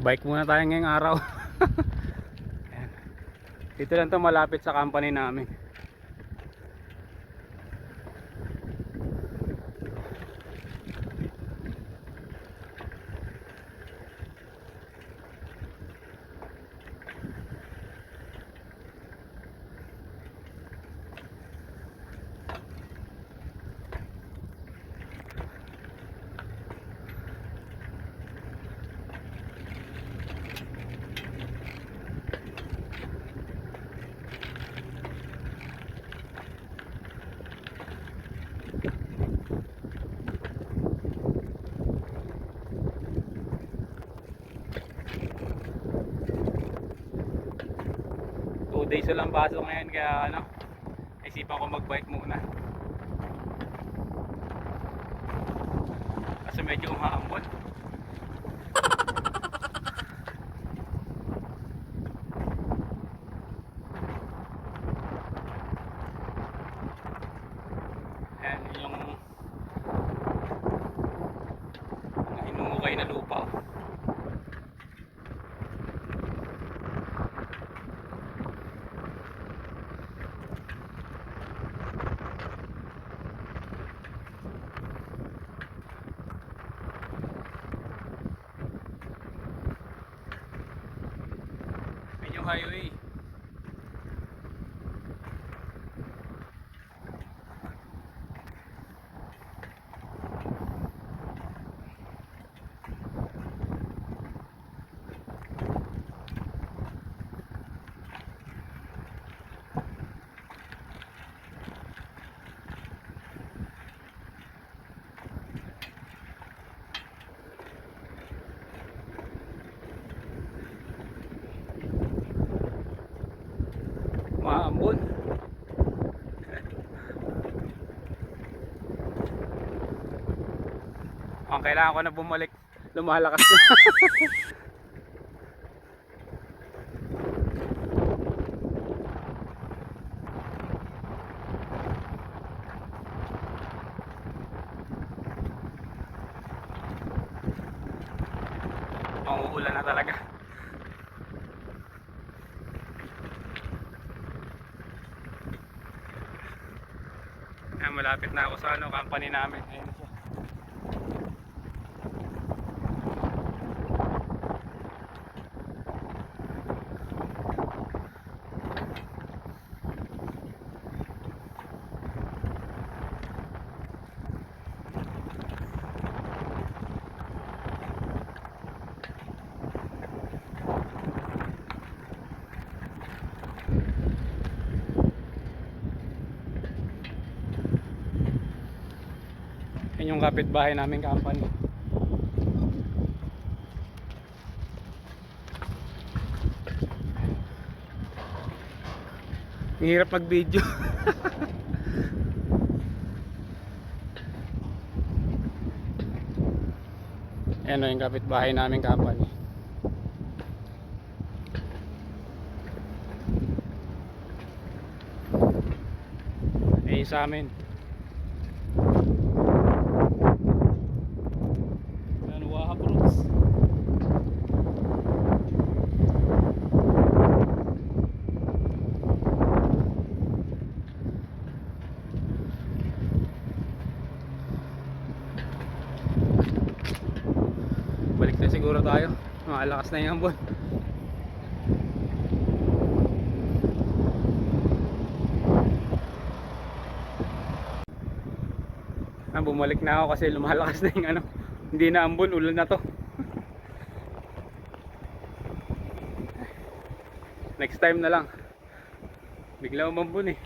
Bike muna tayo ngayong araw. Ayan. Dito lang to, malapit sa company namin. Days lang pasok ngayon, kaya naisipan ko magbike muna kasi medyo umaambon. Ayan yung hinungukay na lupa. Highway. Maambon. Ang kailangan ko na bumalik, lumalakas na. Uulan na talaga. Malapit na ako sa company namin. Ayun siya. Yan yung kapitbahay namin company. Hirap mag video. Yan o yung kapitbahay namin company. Eh sa amin balik na siguro tayo, makalakas na yung ambon. Bumalik na ako kasi lumalakas na yung hindi na ambon, ulan na to. Next time na lang, bigla umambon eh.